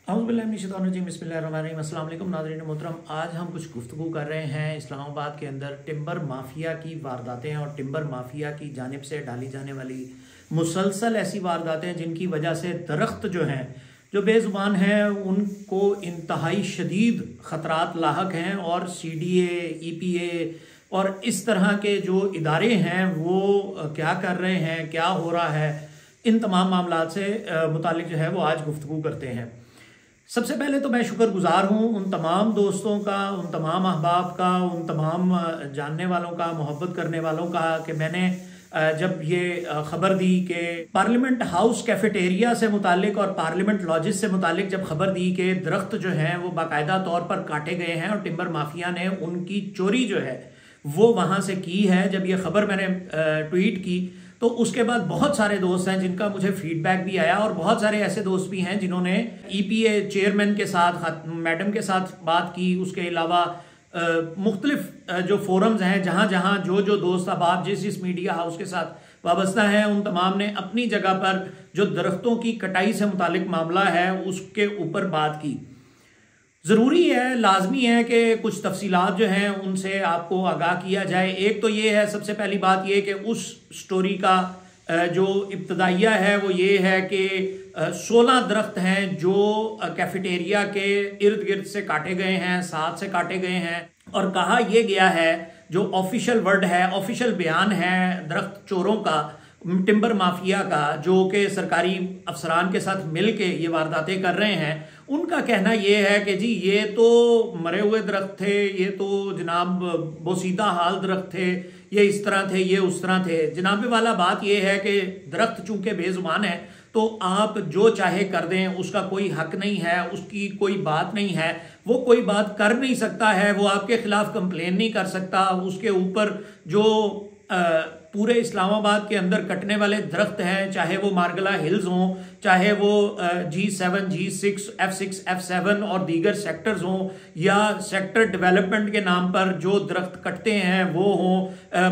अस्सलाम वालेकुम नाज़रीन मोहतरम। आज हम कुछ गुफ्तगू कर रहे हैं इस्लामाबाद के अंदर टिम्बर माफिया की वारदातें और टिम्बर माफिया की जानिब से डाली जाने वाली मुसलसल ऐसी वारदातें जिनकी वजह से दरख्त जो हैं जो बेज़ुबान हैं उनको इंतहाई शदीद ख़तरात लाहक हैं और CDA EPA और इस तरह के जो इदारे हैं वो क्या कर रहे हैं, क्या हो रहा है, इन तमाम मामलात से मुतालिक जो है वो आज गुफ्तगू करते हैं। सबसे पहले तो मैं शुक्रगुजार हूँ उन तमाम दोस्तों का, उन तमाम अहबाब का, उन तमाम जानने वालों का, मोहब्बत करने वालों का कि मैंने जब ये ख़बर दी कि पार्लियामेंट हाउस कैफेटेरिया से मुतालिक और पार्लियामेंट लॉजिस से मुतालिक जब ख़बर दी कि दरख्त जो हैं वो बाकायदा तौर पर काटे गए हैं और टिम्बर माफिया ने उनकी चोरी जो है वो वहाँ से की है, जब ये ख़बर मैंने ट्वीट की तो उसके बाद बहुत सारे दोस्त हैं जिनका मुझे फीडबैक भी आया और बहुत सारे ऐसे दोस्त भी हैं जिन्होंने EPA चेयरमैन के साथ, मैडम के साथ बात की। उसके अलावा मुख्तलिफ जो फोरम्स हैं जहाँ जहाँ जो दोस्त अब आप जिस मीडिया हाउस के साथ वाबस्ता हैं उन तमाम ने अपनी जगह पर जो दरख्तों की कटाई से मुतालिक मामला है उसके ऊपर बात की। ज़रूरी है, लाजमी है कि कुछ तफसीलात जो हैं उनसे आपको आगाह किया जाए। एक तो ये है, सबसे पहली बात ये कि उस स्टोरी का जो इब्तदाइया है वो ये है कि 16 दरख्त हैं जो कैफेटेरिया के इर्द गिर्द से काटे गए हैं, 7 से काटे गए हैं और कहा यह गया है, जो ऑफिशियल वर्ड है, ऑफिशियल बयान है दरख्त चोरों का, टिम्बर माफिया का, जो कि सरकारी अफसरान के साथ मिल के ये वारदातें कर रहे हैं, उनका कहना यह है कि जी ये तो मरे हुए दरख्त थे, ये तो जनाब बोसीदा हाल दरख्त थे, ये इस तरह थे, ये उस तरह थे। जनाब वाला बात यह है कि दरख्त चूंकि बेजुबान है तो आप जो चाहे कर दें, उसका कोई हक नहीं है, उसकी कोई बात नहीं है, वो कोई बात कर नहीं सकता है, वो आपके खिलाफ कंप्लेन नहीं कर सकता। उसके ऊपर जो पूरे इस्लामाबाद के अंदर कटने वाले दरख्त हैं, चाहे वो मार्गला हिल्स हों, चाहे वो G7, G6, F6, F7 और दीगर सेक्टर्स हों, या सेक्टर डेवलपमेंट के नाम पर जो दरख्त कटते हैं वो हों,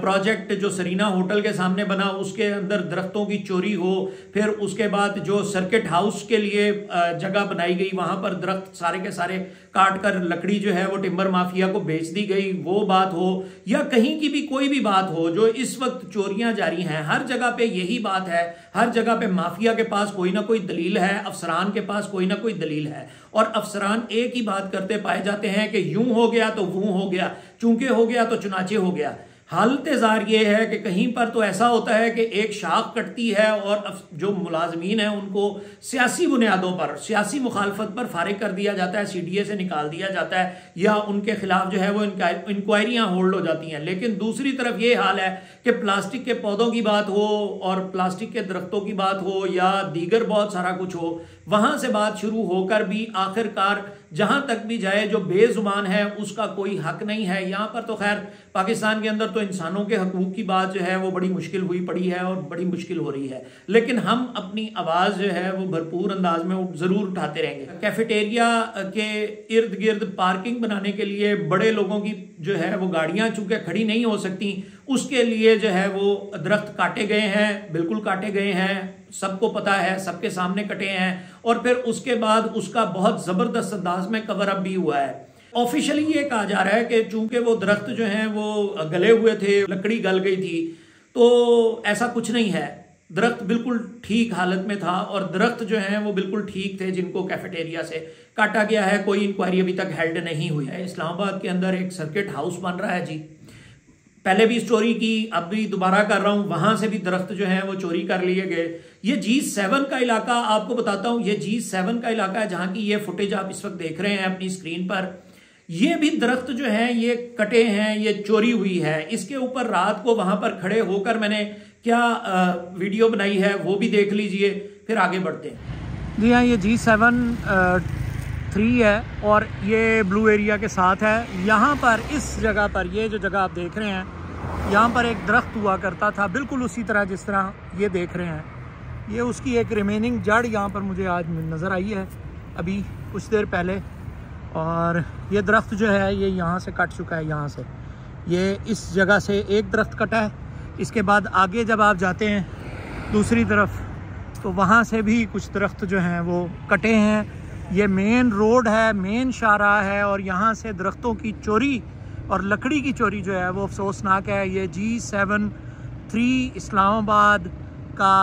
प्रोजेक्ट जो सरीना होटल के सामने बना उसके अंदर दरख्तों की चोरी हो, फिर उसके बाद जो सर्किट हाउस के लिए जगह बनाई गई वहाँ पर दरख्त सारे के सारे काट कर लकड़ी जो है वो टिम्बर माफिया को बेच दी गई, वो बात हो, या कहीं की भी कोई भी बात हो, जो इस वक्त चोरियां जारी हैं, हर जगह पे यही बात है। हर जगह पे माफिया के पास कोई ना कोई दलील है, अफसरान के पास कोई ना कोई दलील है और अफसरान एक ही बात करते पाए जाते हैं कि यूं हो गया तो वो हो गया, चूंकि हो गया तो चुनाचे हो गया। हालत ज़ार ये है कि कहीं पर तो ऐसा होता है कि एक शाख कटती है और जो मुलाजमीन हैं उनको सियासी बुनियादों पर, सियासी मुखालफत पर फारिग कर दिया जाता है, CDA से निकाल दिया जाता है या उनके खिलाफ जो है वो इंक्वायरियाँ होल्ड हो जाती हैं। लेकिन दूसरी तरफ ये हाल है कि प्लास्टिक के पौधों की बात हो और प्लास्टिक के दरख्तों की बात हो या दीगर बहुत सारा कुछ हो, वहाँ से बात शुरू होकर भी आखिरकार जहाँ तक भी जाए जो बेजुबान है उसका कोई हक नहीं है। यहाँ पर तो खैर पाकिस्तान के अंदर तो इंसानों के हकूक की बात जो है वो बड़ी मुश्किल हुई पड़ी है और बड़ी मुश्किल हो रही है, लेकिन हम अपनी आवाज़ जो है वो भरपूर अंदाज में ज़रूर उठाते रहेंगे। कैफेटेरिया के इर्द गिर्द पार्किंग बनाने के लिए बड़े लोगों की जो है वो गाड़ियाँ चूँकि खड़ी नहीं हो सकती, उसके लिए जो है वो दरख्त काटे गए हैं, बिल्कुल काटे गए हैं, सबको पता है, सबके सामने कटे हैं और फिर उसके बाद उसका बहुत ज़बरदस्त अंदाज में कवर अप भी हुआ है। ऑफिशियली ये कहा जा रहा है कि चूंकि वो दरख्त जो हैं वो गले हुए थे, लकड़ी गल गई थी, तो ऐसा कुछ नहीं है, दरख्त बिल्कुल ठीक हालत में था और दरख्त जो हैं वो बिल्कुल ठीक थे जिनको कैफेटेरिया से काटा गया है। कोई इंक्वायरी अभी तक हेल्ड नहीं हुई है। इस्लामाबाद के अंदर एक सर्किट हाउस बन रहा है जी, पहले भी स्टोरी की, अब भी दोबारा कर रहा हूं, वहां से भी दरख्त जो हैं वो चोरी कर लिए गए। ये G7 का इलाका आपको बताता हूं, ये G7 का इलाका है जहां की ये फुटेज आप इस वक्त देख रहे हैं अपनी स्क्रीन पर। ये भी दरख्त जो हैं ये कटे हैं, ये चोरी हुई है। इसके ऊपर रात को वहां पर खड़े होकर मैंने क्या वीडियो बनाई है वो भी देख लीजिए, फिर आगे बढ़ते हैं। जी हाँ, ये G7-3 है और ये ब्लू एरिया के साथ है। यहाँ पर इस जगह पर, ये जो जगह आप देख रहे हैं, यहाँ पर एक दरख्त हुआ करता था बिल्कुल उसी तरह जिस तरह ये देख रहे हैं। ये उसकी एक रिमेनिंग जड़ यहाँ पर मुझे आज नज़र आई है अभी कुछ देर पहले, और ये दरख्त जो है ये यहाँ से कट चुका है। यहाँ से ये इस जगह से एक दरख्त कटा है, इसके बाद आगे जब आप जाते हैं दूसरी तरफ तो वहाँ से भी कुछ दरख्त जो हैं वो कटे हैं ये मेन रोड है, मेन शाहराह है, और यहाँ से दरख्तों की चोरी और लकड़ी की चोरी जो है वो अफसोसनाक है। ये G73 इस्लामाबाद का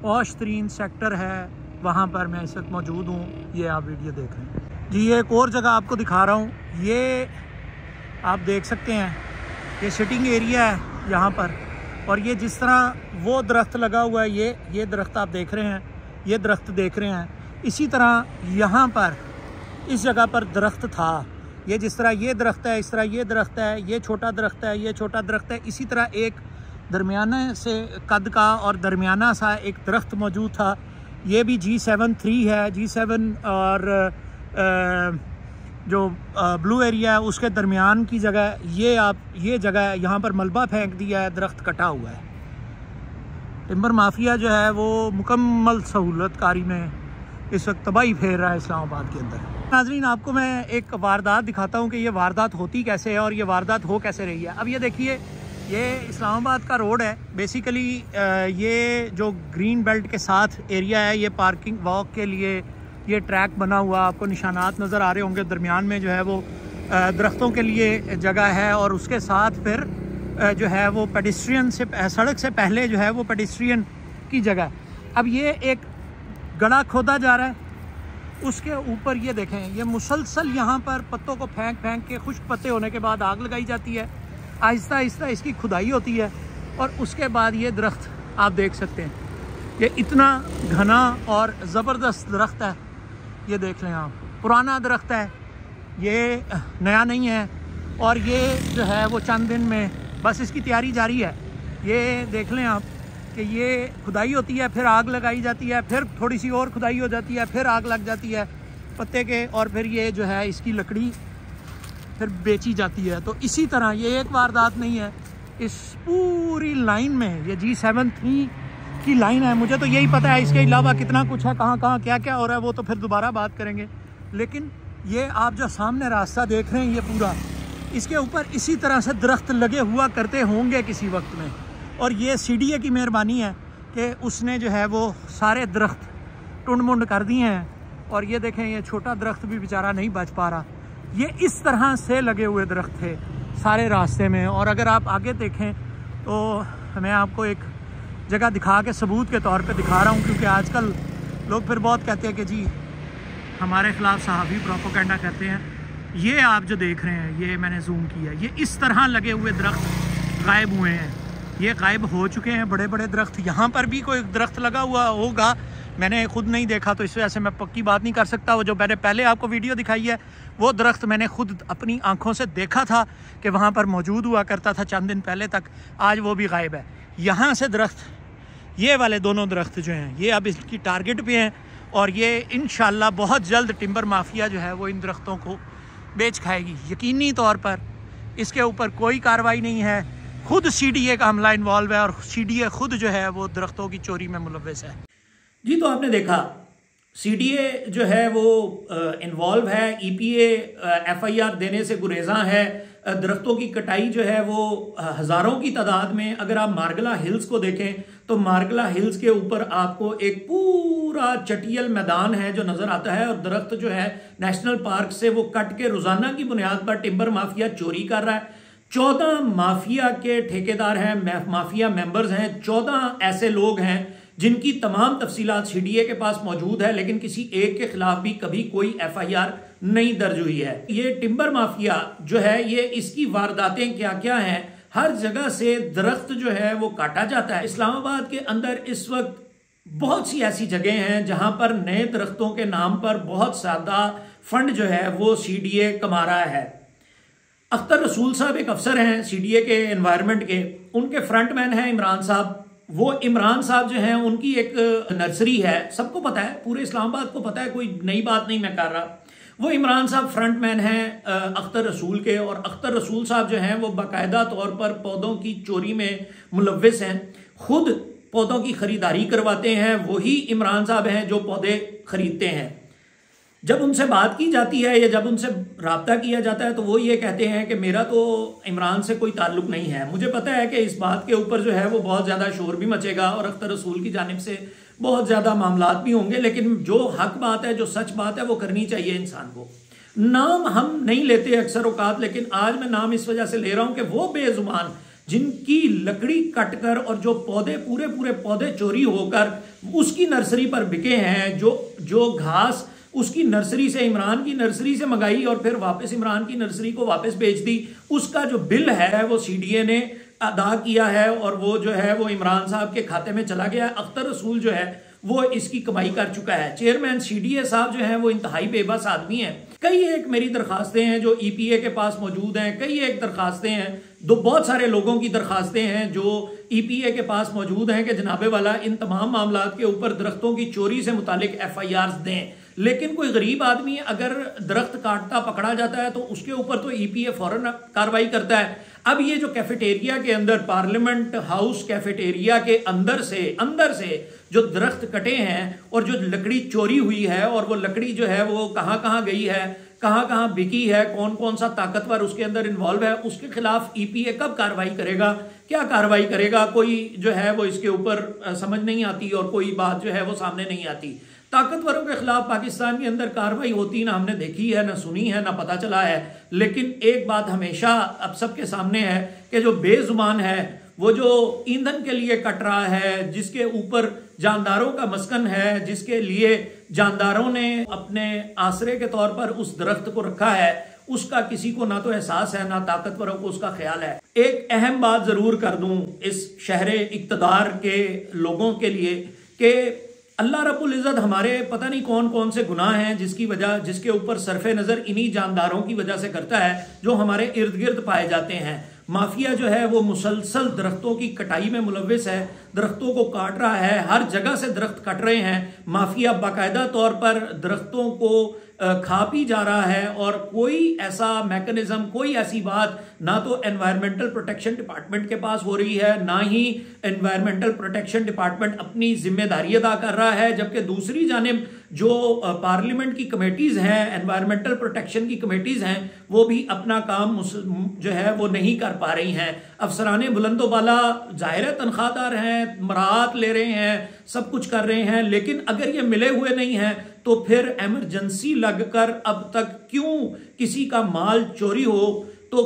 पॉश तरीन सेक्टर है, वहाँ पर मैं इस वक्त मौजूद हूँ। ये आप वीडियो देख रहे हैं जी। ये एक और जगह आपको दिखा रहा हूँ, ये आप देख सकते हैं, ये सिटिंग एरिया है यहाँ पर। और ये जिस तरह वो दरख्त लगा हुआ है, ये दरख्त आप देख रहे हैं, ये दरख्त देख रहे हैं, इसी तरह यहाँ पर इस जगह पर दरख्त था। ये जिस तरह ये दरख्त है, इस तरह ये दरख्त है, ये छोटा दरख्त है, ये छोटा दरख्त है, इसी तरह एक दरमियाना से कद का और दरमियाना सा एक दरख्त मौजूद था। ये भी G73 है। G7 और जो ब्लू एरिया है उसके दरमियान की जगह ये जगह है, यहाँ पर मलबा फेंक दिया है, दरख्त कटा हुआ है। टिम्बर माफिया जो है वो मुकम्मल सहूलतकारी में इस वक्त तबाही फेर रहा है इस्लामाबाद के अंदर। नाज़रीन, आपको मैं एक वारदात दिखाता हूँ कि ये वारदात होती कैसे है और ये वारदात हो कैसे रही है। अब ये देखिए, ये इस्लामाबाद का रोड है। बेसिकली ये जो ग्रीन बेल्ट के साथ एरिया है, ये पार्किंग वॉक के लिए ये ट्रैक बना हुआ, आपको निशानात नज़र आ रहे होंगे। दरमियान में जो है वो दरख्तों के लिए जगह है, और उसके साथ फिर जो है वो पेडिस्ट्रियन से, सड़क से पहले जो है वो पेडिस्ट्रियन की जगह। अब ये एक गड़ा खोदा जा रहा है, उसके ऊपर ये देखें, ये मुसलसल यहाँ पर पत्तों को फेंक फेंक के, खुश्क पत्ते होने के बाद आग लगाई जाती है। आहिस्ता आहिस्ता इसकी खुदाई होती है, और उसके बाद ये दरख्त आप देख सकते हैं, ये इतना घना और ज़बरदस्त दरख्त है। ये देख लें आप, पुराना दरख्त है, ये नया नहीं है। और ये जो है वो चंद दिन में बस इसकी तैयारी जारी है। ये देख लें आप कि ये खुदाई होती है, फिर आग लगाई जाती है, फिर थोड़ी सी और खुदाई हो जाती है, फिर आग लग जाती है पत्ते के, और फिर ये जो है इसकी लकड़ी फिर बेची जाती है। तो इसी तरह ये एक वारदात नहीं है, इस पूरी लाइन में ये G73 की लाइन है। मुझे तो यही पता है, इसके अलावा कितना कुछ है, कहाँ कहाँ क्या क्या हो रहा है वो तो फिर दोबारा बात करेंगे। लेकिन ये आप जो सामने रास्ता देख रहे हैं, ये पूरा, इसके ऊपर इसी तरह से दरख्त लगे हुआ करते होंगे किसी वक्त में। और ये CDA की मेहरबानी है कि उसने जो है वो सारे दरख्त टुंड मुंड कर दिए हैं। और ये देखें, ये छोटा दरख्त भी बेचारा नहीं बच पा रहा। ये इस तरह से लगे हुए दरख्त थे सारे रास्ते में। और अगर आप आगे देखें तो मैं आपको एक जगह दिखा के सबूत के तौर पे दिखा रहा हूँ, क्योंकि आजकल लोग फिर बहुत कहते हैं कि जी हमारे ख़िलाफ़ सहाफ़ी प्रोपेगेंडा करते हैं। ये आप जो देख रहे हैं, ये मैंने जूम किया, ये इस तरह लगे हुए दरख्त गायब हुए हैं, ये गायब हो चुके हैं बड़े बड़े दरख्त। यहाँ पर भी कोई दरख्त लगा हुआ होगा, मैंने खुद नहीं देखा तो इस वजह से मैं पक्की बात नहीं कर सकता। वो जो मैंने पहले आपको वीडियो दिखाई है, वो दरख्त मैंने खुद अपनी आंखों से देखा था कि वहाँ पर मौजूद हुआ करता था चंद दिन पहले तक, आज वो भी गायब है। यहाँ से दरख्त, ये वाले दोनों दरख्त जो हैं, ये अब इसकी टारगेट पे हैं, और ये इंशाल्लाह बहुत जल्द टिम्बर माफिया जो है वो इन दरख्तों को बेच खाएगी यकीनी तौर पर। इसके ऊपर कोई कार्रवाई नहीं है, खुद CDA का हमला इन्वॉल्व है, और CDA खुद जो है वो दरख्तों की चोरी में मुलव्वस है जी। तो आपने देखा CDA जो है वो इन्वॉल्व है, EPA FIR देने से गुरेजा है। दरख्तों की कटाई जो है वो हज़ारों की तादाद में, अगर आप मार्गला हिल्स को देखें तो मार्गला हिल्स के ऊपर आपको एक पूरा चटियल मैदान है जो नज़र आता है, और दरख्त जो है नेशनल पार्क से वो कट के रोज़ाना की बुनियाद पर टिम्बर माफिया चोरी कर रहा है। 14 माफिया के ठेकेदार हैं, माफिया मेंबर्स हैं, 14 ऐसे लोग हैं जिनकी तमाम तफसीलात CDA के पास मौजूद है, लेकिन किसी एक के खिलाफ भी कभी कोई FIR नहीं दर्ज हुई है। ये टिम्बर माफिया जो है, ये इसकी वारदातें क्या क्या हैं, हर जगह से दरख्त जो है वो काटा जाता है। इस्लामाबाद के अंदर इस वक्त बहुत सी ऐसी जगह हैं जहां पर नए दरख्तों के नाम पर बहुत ज़्यादा फंड जो है वो CDA कमा रहा है। अख्तर रसूल साहब एक अफसर हैं CDA के एनवायरनमेंट के, उनके फ्रंटमैन हैं इमरान साहब। वो इमरान साहब जो हैं उनकी एक नर्सरी है, सबको पता है, पूरे इस्लामाबाद को पता है, कोई नई बात नहीं मैं कर रहा। वो इमरान साहब फ्रंटमैन हैं अख्तर रसूल के, और अख्तर रसूल साहब जो हैं वो बाकायदा तौर पर पौधों की चोरी में मुलव्वस हैं, खुद पौधों की खरीदारी करवाते हैं। वही इमरान साहब हैं जो पौधे खरीदते हैं। जब उनसे बात की जाती है या जब उनसे रब्ता किया जाता है तो वो ये कहते हैं कि मेरा तो इमरान से कोई ताल्लुक नहीं है। मुझे पता है कि इस बात के ऊपर जो है वो बहुत ज़्यादा शोर भी मचेगा और अख्तर रसूल की जानिब से बहुत ज़्यादा मामलात भी होंगे, लेकिन जो हक बात है, जो सच बात है, वो करनी चाहिए इंसान को। नाम हम नहीं लेते अक्सर औकात, लेकिन आज मैं नाम इस वजह से ले रहा हूं कि वो बेजुबान जिनकी लकड़ी कटकर और जो पौधे पूरे पूरे पौधे चोरी होकर उसकी नर्सरी पर बिके हैं, जो घास उसकी नर्सरी से, इमरान की नर्सरी से मंगाई और फिर वापस इमरान की नर्सरी को वापस बेच दी, उसका जो बिल है वो सीडीए ने अदा किया है और वो जो है वो इमरान साहब के खाते में चला गया है। अख्तर रसूल जो है वो इसकी कमाई कर चुका है। चेयरमैन सीडीए साहब जो है वो इंतहाई बेबस आदमी है। कई एक मेरी दरखास्तें हैं जो ईपीए के पास मौजूद हैं, कई एक दरखास्तें हैं, बहुत सारे लोगों की दरखास्तें हैं जो ईपीए के पास मौजूद हैं कि जनाबे वाला इन तमाम मामलात के ऊपर दरख्तों की चोरी से मुतालिक एफआईआर दें। लेकिन कोई गरीब आदमी अगर दरख्त काटता पकड़ा जाता है तो उसके ऊपर तो ईपीए फौरन कार्रवाई करता है। अब ये जो कैफेटेरिया के अंदर, पार्लियामेंट हाउस कैफेटेरिया के अंदर से जो दरख्त कटे हैं और जो लकड़ी चोरी हुई है और वो लकड़ी जो है वो कहाँ कहाँ गई है, कहाँ कहाँ बिकी है, कौन कौन सा ताकतवर उसके अंदर इन्वॉल्व है, उसके खिलाफ ईपीए कब कार्रवाई करेगा, क्या कार्रवाई करेगा, कोई जो है वो इसके ऊपर समझ नहीं आती और कोई बात जो है वो सामने नहीं आती। ताकतवरों के खिलाफ पाकिस्तान के अंदर कार्रवाई होती ना हमने देखी है, ना सुनी है, ना पता चला है। लेकिन एक बात हमेशा अब सबके सामने है कि जो बेजुबान है, वो जो ईंधन के लिए कट रहा है, जिसके ऊपर जानदारों का मस्कन है, जिसके लिए जानदारों ने अपने आसरे के तौर पर उस दरख्त को रखा है, उसका किसी को ना तो एहसास है, ना ताकतवरों को उसका ख्याल है। एक अहम बात जरूर कर दूं इस शहरे इक्तदार के लोगों के लिए कि अल्लाह रब्बुल इज़्ज़त हमारे पता नहीं कौन कौन से गुनाह हैं जिसके ऊपर सरफे नज़र इन्हीं जानदारों की वजह से करता है जो हमारे इर्द गिर्द पाए जाते हैं। माफिया जो है वो मुसलसल दरख्तों की कटाई में मुलव्विस है, दरख्तों को काट रहा है, हर जगह से दरख्त कट रहे हैं। माफिया बाकायदा तौर पर दरख्तों को खा पी जा रहा है और कोई ऐसा मैकेनिज्म, कोई ऐसी बात ना तो एनवायरमेंटल प्रोटेक्शन डिपार्टमेंट के पास हो रही है, ना ही एनवायरमेंटल प्रोटेक्शन डिपार्टमेंट अपनी जिम्मेदारी अदा कर रहा है। जबकि दूसरी जानिब जो पार्लियामेंट की कमेटीज हैं, एनवायरमेंटल प्रोटेक्शन की कमेटीज हैं, वो भी अपना काम जो है वो नहीं कर पा रही हैं। अफसराने बुलंदो बाला जाहिर तनख्वाहदार हैं, मराहत ले रहे हैं, सब कुछ कर रहे हैं, लेकिन अगर ये मिले हुए नहीं हैं तो फिर एमरजेंसी लगकर अब तक क्यों किसी का माल चोरी हो तो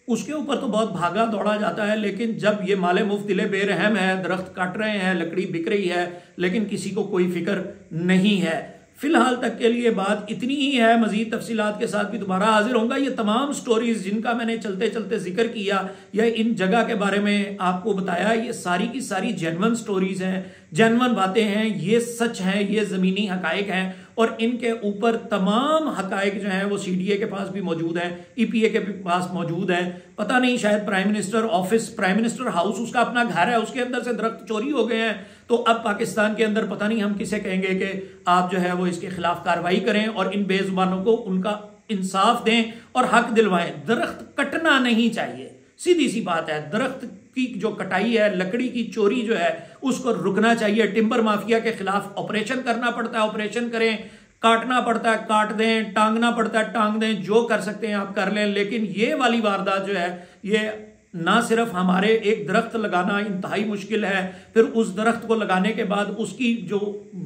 उसके ऊपर तो बहुत भागा दौड़ा जाता है। लेकिन जब ये माले मुफ्त दिले बेरहम है, दरख्त काट रहे हैं, लकड़ी बिक रही है, लेकिन किसी को कोई फिक्र नहीं है। फिलहाल तक के लिए बात इतनी ही है। मजीद तफसीलात के साथ भी दोबारा हाजिर होऊंगा। ये तमाम स्टोरीज जिनका मैंने चलते चलते जिक्र किया या इन जगह के बारे में आपको बताया, ये सारी की सारी जेन्युइन स्टोरीज हैं, जेन्युइन बातें हैं, ये सच हैं, ये ज़मीनी हकायक हैं और इनके ऊपर तमाम हकायक जो हैं वो सीडीए के पास भी मौजूद हैं, ईपीए के पास मौजूद हैं। पता नहीं शायद prime minister office, prime minister house उसका अपना घर है, उसके अंदर से दरख्त चोरी हो गए हैं। तो अब पाकिस्तान के अंदर पता नहीं हम किसे कहेंगे कि आप जो है वो इसके खिलाफ कार्रवाई करें और इन बेजुबानों को उनका इंसाफ दें और हक दिलवाएं। दरख्त कटना नहीं चाहिए, सीधी सी बात है। दरख्त की जो कटाई है, लकड़ी की चोरी जो है, उसको रुकना चाहिए। टिम्बर माफिया के खिलाफ ऑपरेशन करना पड़ता है, ऑपरेशन करें, काटना पड़ता है काट दें, टांगना पड़ता है टांग दें, जो कर सकते हैं आप कर लें। लेकिन ये वाली वारदात जो है, ये ना सिर्फ हमारे एक दरख्त लगाना इंतहाई मुश्किल है, फिर उस दरख्त को लगाने के बाद उसकी जो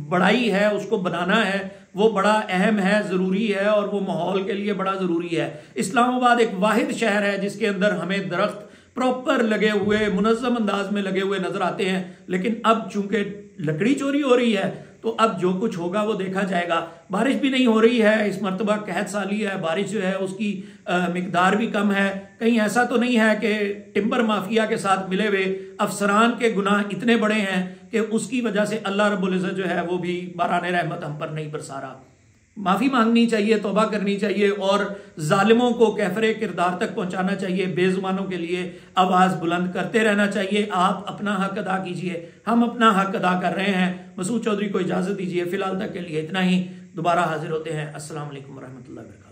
बढ़ाई है, उसको बनाना है, वो बड़ा अहम है, ज़रूरी है और वो माहौल के लिए बड़ा ज़रूरी है। इस्लामाबाद एक वाहिद शहर है जिसके अंदर हमें दरख्त प्रॉपर लगे हुए, मुनज़्ज़म अंदाज में लगे हुए नजर आते हैं। लेकिन अब चूंकि लकड़ी चोरी हो रही है तो अब जो कुछ होगा वो देखा जाएगा। बारिश भी नहीं हो रही है, इस मरतबा कहत साली है, बारिश जो है उसकी मिकदार भी कम है। कहीं ऐसा तो नहीं है कि टिम्बर माफिया के साथ मिले हुए अफसरान के गुनाह इतने बड़े हैं कि उसकी वजह से अल्लाह रब्बुल इज़्ज़त जो है वो भी बाराने रहमत हम पर नहीं बरसा रहा। माफ़ी मांगनी चाहिए, तौबा करनी चाहिए और जालिमों को कैफरे किरदार तक पहुंचाना चाहिए। बेजुबानों के लिए आवाज़ बुलंद करते रहना चाहिए। आप अपना हक अदा कीजिए, हम अपना हक अदा कर रहे हैं। मसूद चौधरी को इजाज़त दीजिए, फिलहाल तक के लिए इतना ही। दोबारा हाजिर होते हैं। अस्सलाम वालेकुम रहमतुल्लाहि व बरकातहू।